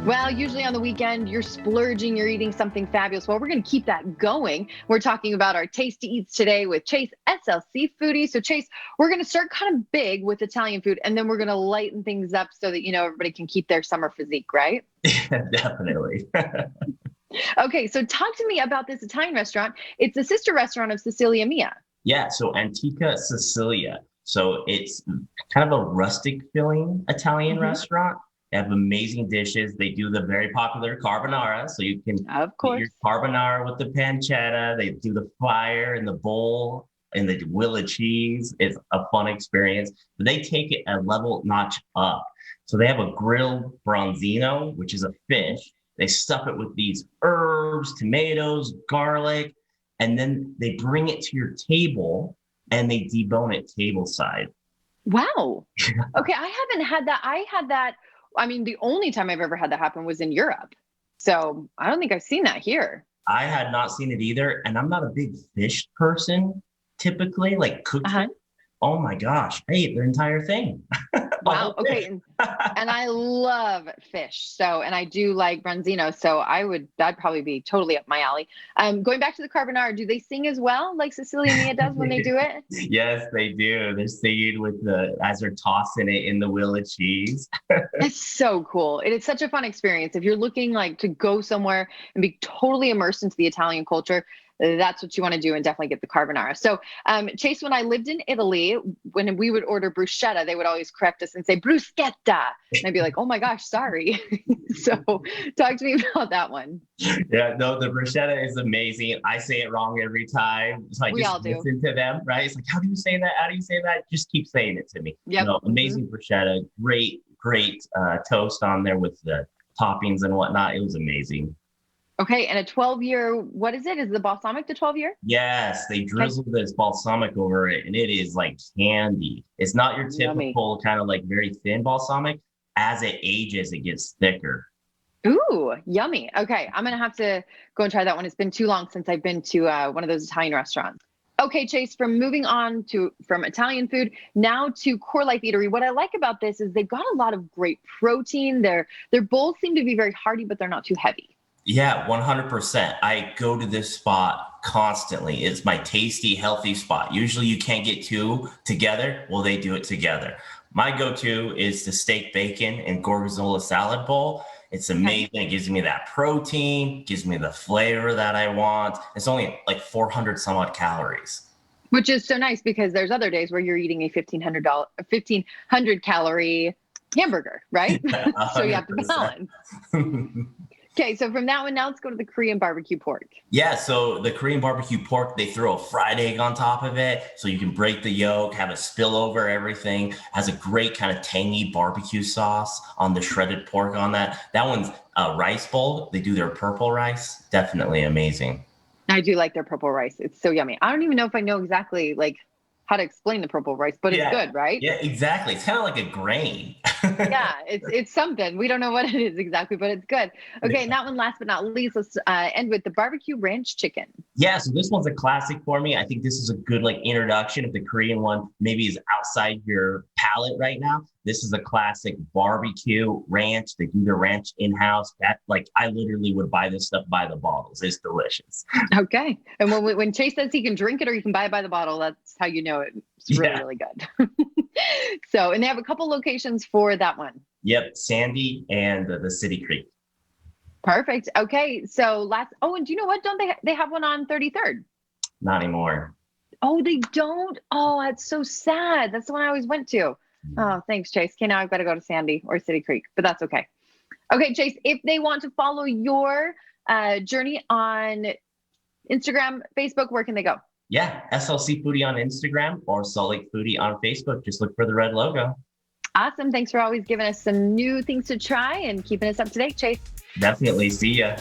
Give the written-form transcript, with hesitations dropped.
Well, usually on the weekend, you're splurging, you're eating something fabulous. Well, we're going to keep that going. We're talking about our tasty eats today with Chase, SLC Foodie. So, Chase, we're going to start kind of big with Italian food, and then we're going to lighten things up so that, everybody can keep their summer physique, right? Definitely. Okay, so talk to me about this Italian restaurant. It's a sister restaurant of Sicilia Mia. Yeah, so Antica, Sicilia. So it's kind of a rustic feeling Italian Hmm. restaurant. They have amazing dishes. They do the very popular carbonara. So you can Of get your course. carbonara with the pancetta. They do the fire in the bowl and the wheel of cheese. It's a fun experience. But they take it a level notch up. So they have a grilled bronzino, which is a fish. They stuff it with these herbs, tomatoes, garlic, and then they bring it to your table and they debone it tableside. Wow. Okay, I haven't had that. I had that. I mean, the only time I've ever had that happen was in Europe. So I don't think I've seen that here. I had not seen it either, and I'm not a big fish person typically, like cooked Uh-huh. fish. Oh my gosh, I ate the entire thing. The Wow. whole Okay. fish. And I love fish. So, and I do like branzino. So that'd probably be totally up my alley. Going back to the carbonara, do they sing as well, like Cecilia Mia does when they do it? Yes, they do. They're singing with as they're tossing it in the wheel of cheese. It's so cool. It is such a fun experience. If you're looking like to go somewhere and be totally immersed into the Italian culture, that's what you want to do and definitely get the carbonara. So, Chase, when I lived in Italy, when we would order bruschetta, they would always correct us and say bruschetta. And I'd be like, oh my gosh, sorry. So, talk to me about that one. Yeah, no, the bruschetta is amazing. I say it wrong every time. So I We just all do. listen to them, right? It's like, how do you say that? How do you say that? Just keep saying it to me. Yep. No, amazing bruschetta. Great toast on there with the toppings and whatnot. It was amazing. Okay. And a 12-year, what is it? Is the balsamic the 12-year? Yes, they Okay. drizzle this balsamic over it, and it is like candy. It's not your Yummy. typical kind of like very thin balsamic. As it ages, it gets thicker. Ooh, yummy. Okay, I'm gonna have to go and try that one. It's been too long since I've been to one of those Italian restaurants. Okay, Chase, from moving on from Italian food now to CoreLife Eatery. What I like about this is they've got a lot of great protein. Their bowls seem to be very hearty, but they're not too heavy. Yeah, 100%. I go to this spot constantly. It's my tasty, healthy spot. Usually you can't get two together. Well, they do it together. My go-to is the steak bacon and gorgonzola salad bowl. It's Okay. amazing. It gives me that protein, gives me the flavor that I want. It's only like 400 some odd calories. Which is so nice because there's other days where you're eating a $1,500 calorie hamburger, right? Yeah, So you have to 100%. balance. Okay, so from that one, now let's go to the Korean barbecue pork. Yeah, so the Korean barbecue pork, they throw a fried egg on top of it so you can break the yolk, have it spill over everything. Has a great kind of tangy barbecue sauce on the shredded pork on that. That one's a rice bowl. They do their purple rice. Definitely amazing. I do like their purple rice. It's so yummy. I don't even know if I know exactly like how to explain the purple rice, but it's Yeah, good, right? yeah, exactly. It's kind of like a grain. Yeah, it's something. We don't know what it is exactly, but it's good. Okay, and that one, last but not least, let's end with the barbecue ranch chicken. Yeah, so this one's a classic for me. I think this is a good like introduction. If the Korean one maybe is outside your palate right now, this is a classic barbecue ranch. They do their ranch in-house. That like I literally would buy this stuff by the bottles. It's delicious. Okay, and when Chase says he can drink it or you can buy it by the bottle, that's how you know it's really Yeah. really good. So, and they have a couple locations for that one. Yep, Sandy and the City Creek. Perfect. Okay, so oh, and do you know what? Don't they have one on 33rd? Not anymore. Oh, they don't. Oh, that's so sad. That's the one I always went to. Oh, thanks, Chase. Okay, now I've got to go to Sandy or City Creek, but that's okay. Okay, Chase, if they want to follow your journey on Instagram, Facebook, where can they go? Yeah, SLC Foodie on Instagram or Salt Lake Foodie on Facebook. Just look for the red logo. Awesome. Thanks for always giving us some new things to try and keeping us up to date, Chase. Definitely. See ya.